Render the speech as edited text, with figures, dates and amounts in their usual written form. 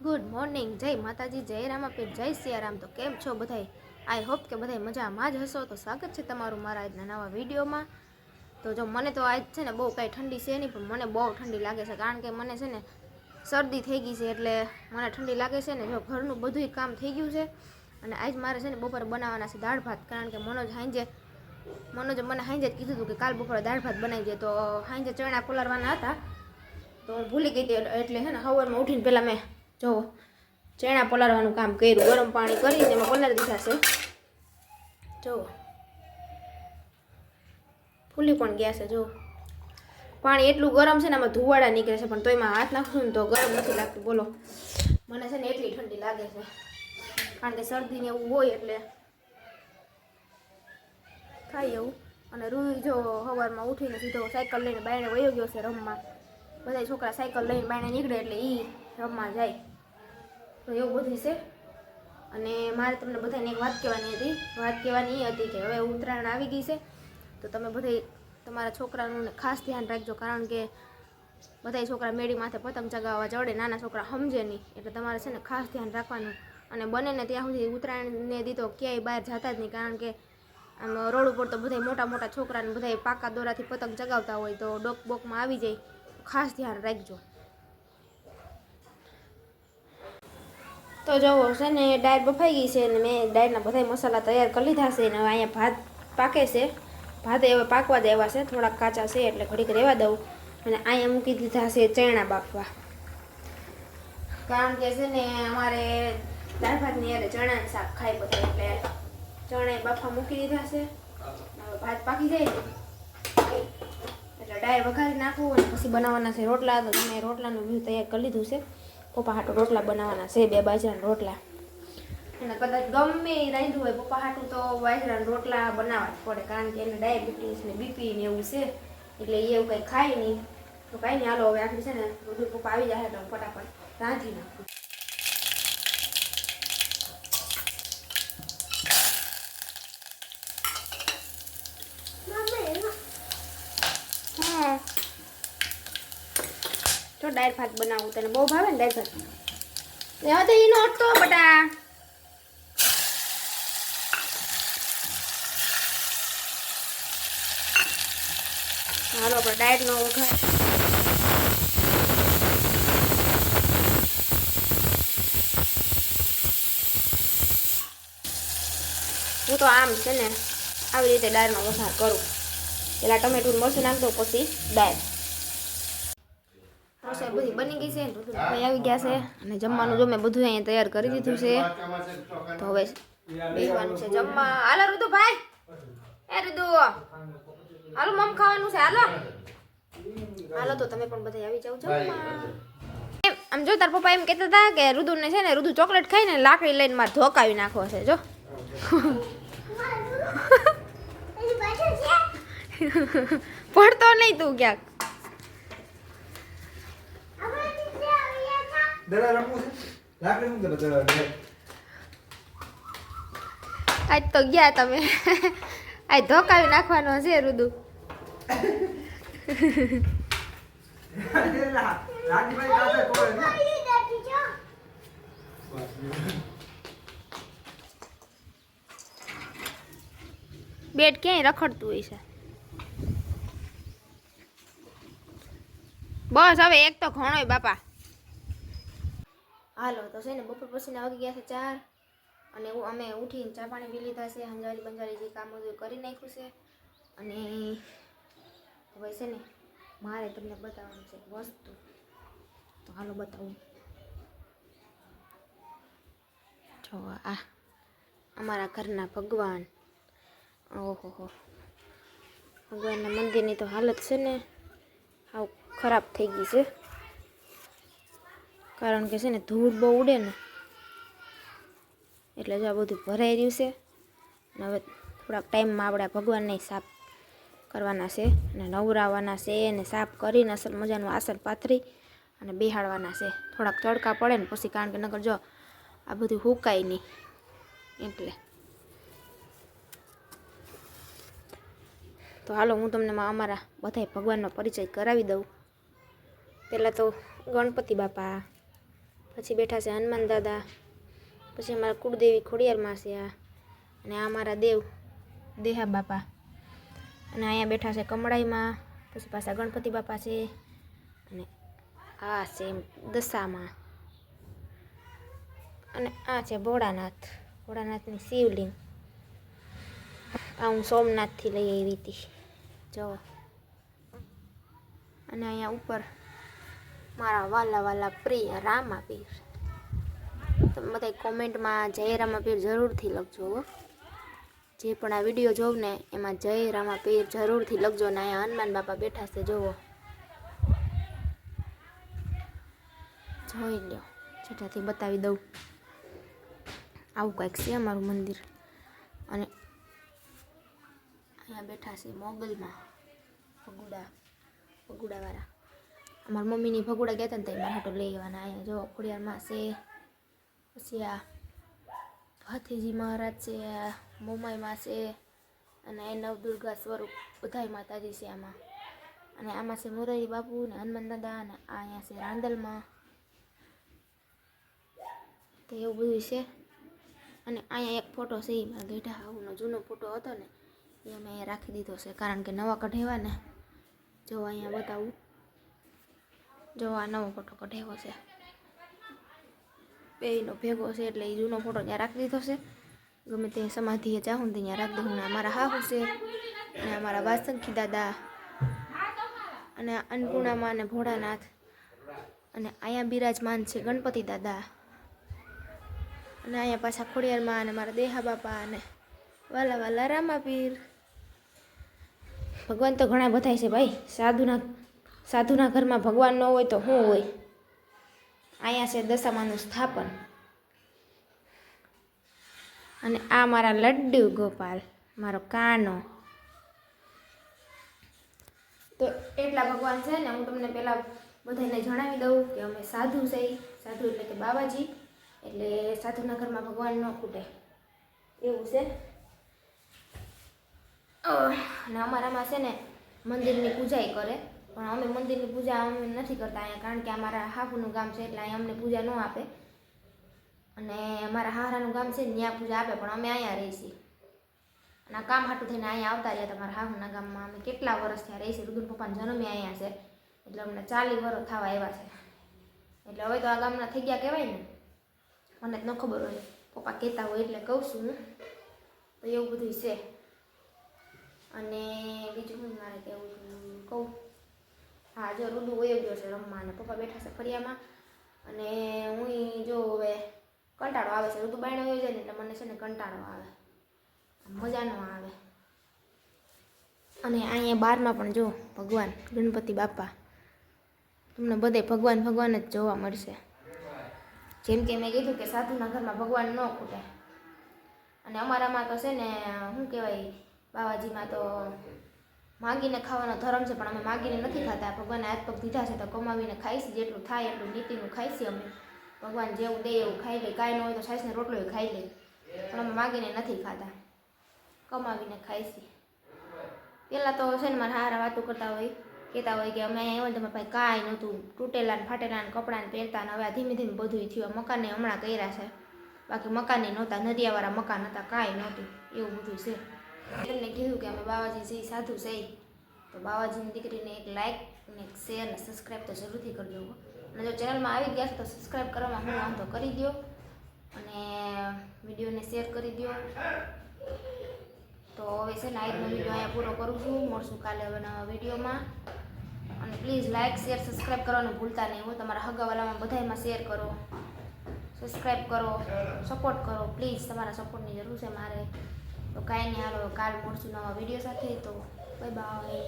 Good morning, જય માતાજી, જય રામાપીર, જય સિયારામ। તો કેમ છો બધાય? આઈ હોપ કે બધાય મજામાં જ હશો। તો સ્વાગત છે તમારું મારા આજના નવા વિડીયોમાં। તો જો મને તો આજ છે ને બહુ કાંઈ ઠંડી છે નહીં, પણ મને બહુ ઠંડી લાગે છે, કારણ કે મને છે ને શરદી થઈ ગઈ છે, એટલે મને ઠંડી લાગે છે ને। જો ઘરનું બધુંય કામ થઈ ગયું છે, અને આજ મારે છે ને બપોરે બનાવવાના છે દાળ ભાત, કારણ કે મનોજે મને હાંજે જ કીધું હતું કે કાલ બપોરે દાળ ભાત બનાવી દે। તો હાંજે ચણા પલાળવાના હતા, તો હું ભૂલી ગઈ હતી, એટલે છે ને સવારમાં ઉઠીને પહેલાં મેં જો ચણા પલાળવાનું કામ કર્યું, ગરમ પાણી કરીને એમાં પલાળી દીધા છે। જો ફૂલી પણ ગયા છે, જો પાણી એટલું ગરમ છે ને, આમાં ધુવાડા નીકળે છે, પણ તો એમાં હાથ નાખું ને તો ગરમ નથી લાગતું। બોલો, મને છે ને એટલી ઠંડી લાગે છે, કારણ કે શરદી ને એવું હોય એટલે થાય એવું। અને રૂઈ જો સવારમાં ઉઠીને સીધો સાયકલ લઈને બાયણે વયો ગયો છે રમવા। બધા છોકરા સાયકલ લઈને બાયણે નીકળે એટલે એ રમવા જાય, તો એવું બધું છે। અને મારે તમને બધાને એક વાત કહેવાની એ હતી કે હવે ઉત્તરાયણ આવી ગઈ છે, તો તમે બધા તમારા છોકરાનું ખાસ ધ્યાન રાખજો, કારણ કે બધા છોકરા મેળી માથે પતંગ ચગાવવા ચડે, નાના છોકરા સમજે નહીં, એટલે તમારે છે ને ખાસ ધ્યાન રાખવાનું। અને બને ને ત્યાં સુધી ઉત્તરાયણને દી તો ક્યાંય બહાર જતા જ નહીં, કારણ કે આમ રોડ ઉપર તો બધા મોટા મોટા છોકરાને બધા પાકા દોરાથી પતંગ ચગાવતા હોય, તો ડોક બોકમાં આવી જાય, ખાસ ધ્યાન રાખજો। તો જુઓ છે ને દાળ બફાઈ ગઈ છે, અને મેં દાળના બધા મસાલા તૈયાર કરી લીધા છે, અને હવે અહીંયા ભાત પાકે છે। ભાત હવે પાકવા જ આવ્યા છે, થોડાક કાચા છે એટલે ઘડીક રહેવા દઉં। અને અહીંયા મૂકી દીધા છે ચણા બાફવા, કારણ કે છે ને અમારે દાળ ભાતની યારે ચણાનું શાક ખાય બધા, એટલે ચણા બાફવા મૂકી દીધા છે। હવે ભાત પાકી જાય એટલે દાળ વઘારી નાખવું, અને પછી બનાવવાના છે રોટલા। તો મેં રોટલાનું વ્યૂ તૈયાર કરી લીધું છે, પપ્પા હાટું રોટલા બનાવવાના છે, 2 બાજરાના રોટલા। અને કદાચ ગમે એ રાંધ્યું હોય પપ્પા હાટું તો બાજરાના રોટલા બનાવવા જ પડે, કારણ કે એને ડાયાબિટીસ ને બીપી ને એવું છે, એટલે એ એવું કંઈ ખાય નહીં। તો કાંઈ નહીં, હાલો હવે આખરી છે ને બધું પપ્પા આવી જાય તો ફટાફટ રાંધી નાખું। હા, તો દાળ ભાત બનાવું, તને બહુ ભાવે ને દાળ ભાત? લેવા તો ઈ નોટ તો બટા, હાલો આપણે ડાયટનો વઘાર। હું તો આમ છે ને આવી રીતે દાળનો વઘાર કરું, પેલા ટમેટું મરચું નાખ દઉં, પછી દાળ। રસોઈ બધી બની ગઈ છે, ઋતુ ભાઈ આવી ગયા છે, અને જમવાનું જો મેં બધું અહીંયા તૈયાર કરી દીધું છે, તો હવે બેસવાનું છે જમવા। હાલો ઋતુ ભાઈ, એ ઋતુ હાલો, મમ ખાવાનું છે, હાલો હાલો। તો તમે પણ બધા આવી જાવ જમવા। આમ જો તાર પપ્પા એમ કહેતા હતા કે ઋતુને છે ને ઋતુ ચોકલેટ ખાઈને લાકડી લઈને મારે ધોકાવી નાખવો છે, જો પડતો નહીં તું ક્યાંક। આજ તો ગયા તમે, આજ ધોકાવી નાખવાનો છે રુદુ। બેટ ક્યાંય રખડતું હોય છે, બસ હવે એક તો ઘણોય બાપા। હાલો તો છે ને બપોર પછીના વાગી ગયા છે 4, અને અમે ઉઠીને ચા પાણી પી લીધા છે, હંજારી બંજારી જે કામ બધું કરી નાખ્યું છે। અને હવે છે ને મારે તમને બતાવવાનું છે વસ્તુ, તો હાલો બતાવું। જો આ અમારા ઘરના ભગવાન, ઓહો, ભગવાનના મંદિરની તો હાલત છે ને હાવ ખરાબ થઈ ગઈ છે, કારણ કે છે ને ધૂળ બહુ ઉડે ને, એટલે જો આ બધું ભરાઈ રહ્યું છે। અને હવે થોડાક ટાઈમમાં આપણે ભગવાનને સાફ કરવાના છે, અને નવરાવાના છે, અને સાફ કરીને અસલ મજાનું આસન પાથરી અને બેહાડવાના છે। થોડાક તડકા પડે ને પછી, કારણ કે નકર જો આ બધું સુકાય નહીં, એટલે તો હાલો હું તમને અમારા બધા ભગવાનનો પરિચય કરાવી દઉં। પહેલાં તો ગણપતિ બાપા, પછી બેઠા છે હનુમાન દાદા, પછી અમારા કુળદેવી ખોડિયારમાં છે આ, અને આ અમારા દેહા બાપા, અને અહીંયા બેઠા છે કમળાઈમાં, પછી પાછા ગણપતિ બાપા છે, અને આ છે દશામાં, અને આ છે ભોળાનાથની શિવલિંગ. આ હું સોમનાથથી લઈ આવી હતી જો. અને અહીંયા ઉપર મારા વાલા પ્રિય રામાપીર. તમે બધા કોમેન્ટમાં જય રામાપીર જરૂરથી લખજો હો. જે પણ આ વિડીયો જોવ ને એમાં જય રામાપીર જરૂરથી લખજો. ને અહીંયા હનુમાન બાપા બેઠા છે જોવો, જોઈ લો, જેટાથી બતાવી દઉં. આવું કંઈક છે અમારું મંદિર. અને અહીંયા બેઠા છે મોગલમાં ભગુડાવાળા. અમારા મમ્મીની ભગુડા ગયા હતા ને તો મારા હાટો લઈ આવવાના. અહીંયા જો ખોડિયારમાં છે, પછી આ હાથીજી મહારાજ છે, આ મોમાઈમાં છે, અને એ નવદુર્ગા સ્વરૂપ બધાય માતાજી છે આમાં. અને આમાં છે મોરારી બાપુ ને હનુમાન દાદા, અને આ અહીંયા છે રાંદલમાં. તો એવું બધું છે. અને અહીંયા એક ફોટો છે, એ મારા ગેઢા હાઉનો જૂનો ફોટો હતો ને એ અમે અહીંયા રાખી દીધો છે, કારણ કે નવા કઢાવ્યા ને. જો અહીંયા બતાવું, જો આ નવો ફોટો કઢાવ્યો છે, બેયનો ભેગો છે, એટલે એ જૂનો ફોટો ત્યાં રાખી દીધો છે. ગમે તે સમાધિએ જાઉં ત્યાં રાખી દઉં. અમારા હાહુ છે, અને અમારા વાસંખી દાદા, અને અન્નપૂર્ણામાં અને ભોળાનાથ, અને અહીંયા બિરાજમાન છે ગણપતિ દાદા, અને અહીંયા પાછા ખોડિયારમાં અને મારા દેહા બાપા, અને વાલા રામાપીર. ભગવાન તો ઘણા બધા છે ભાઈ. સાધુના ઘરમાં ભગવાન ન હોય તો શું હોય. અહીંયા છે દશામાનું સ્થાપન. અને આ મારા લડ્ડુ ગોપાલ, મારો કાનો. તો એટલા ભગવાન છે ને. હું તમને પહેલાં બધાને જણાવી દઉં કે અમે સાધુ છે. સાધુ એટલે કે બાબાજી, એટલે સાધુના ઘરમાં ભગવાન ન ખૂટે એવું છે. અને અમારામાં છે ને મંદિરની પૂજા કરે, પણ અમે મંદિરની પૂજા અમે નથી કરતા અહીંયા, કારણ કે અમારા હાફુનું ગામ છે એટલે અહીંયા અમને પૂજા ન આપે. અને અમારા હારાનું ગામ છે ને ત્યાં પૂજા આપે, પણ અમે અહીંયા રહીએ છીએ. અને આ કામ હાટું થઈને અહીંયા આવતા રહ્યા તમારા હાહુના ગામમાં. અમે કેટલા વર્ષ ત્યાં રહીએ છીએ. રુદુર પપ્પાનો જન્મ અહીંયા છે, એટલે અમને 40 વર્ષ થવા આવ્યા છે. એટલે હવે તો આ ગામના થઈ ગયા કહેવાય ને. મને જ ન ખબર હોય, પપ્પા કહેતા હોય એટલે કહું છું હું. તો એવું બધું છે. અને બીજું હું મારે કહેવું કહું, હા જો રૂદુ વયો ગયો છે રમવા, અને પપ્પા બેઠા છે ફરિયામાં. અને હું જો હવે કંટાળો આવે છે. રૂદુ બાયણે વયો જાય ને એટલે મને છે ને કંટાળો આવે, મજા ન આવે. અને અહીંયા બહારમાં પણ જો ભગવાન ગણપતિ બાપા, તમને બધે ભગવાન જ જોવા મળશે. જેમ કે મેં કીધું કે સાધુના ઘરમાં ભગવાન ન ખૂટે. અને અમારામાં તો છે ને શું કહેવાય, બાવાજીમાં તો માગીને ખાવાનો ધર્મ છે, પણ અમે માગીને નથી ખાતા. ભગવાનને હાથ પગ દીધા છે તો કમાવીને ખાઈશ, જેટલું થાય એટલું નીતિનું ખાઈશી અમે. ભગવાન જેવું દે એવું ખાઈ લે, કાંઈ ન હોય તો છાશને રોટલો ખાઈ લે, પણ અમે માગીને નથી ખાતા, કમાવીને ખાઈશી. પહેલાં તો છે ને મારા હારા વાતો કહેતા હોય કે અમે અહીંયા આવ્યા તમારા ભાઈ કાંઈ નહોતું, તૂટેલા ને ફાટેલા ને કપડાં ને પહેરતા, ને હવે ધીમે ધીમે બધું થયું. મકાનને હમણાં કર્યા છે, બાકી મકાનને નહોતા, નદિયાવાળા મકાન હતા, કાંઈ નહોતું, એવું બધું છે. એમને કીધું કે અમે બાવાજી જે સાધુ છે, તો બાવાજીની દીકરીને એક લાઇક અને એક શેર અને સબસ્ક્રાઈબ તો જરૂરથી કરજો. અને જો ચેનલમાં આવી ગયા છે તો સબસ્ક્રાઈબ કરવામાં હું વાંધો કરી દો, અને વિડીયોને શેર કરી દો. તો હવે છે ને આજનો વિડીયો અહીંયા પૂરો કરું છું. મળશું કાલે હવે નવા વિડીયોમાં. અને પ્લીઝ લાઇક શેર સબસ્ક્રાઈબ કરવાનું ભૂલતા નહીં. હું તમારા હગાવાલામાં બધામાં શેર કરો, સબસ્ક્રાઈબ કરો, સપોર્ટ કરો. પ્લીઝ તમારા સપોર્ટની જરૂર છે મારે. તો કાંઈ નહીં, હાલો કાલ મળશું નવા વિડીયો સાથે. તો બાય બાય.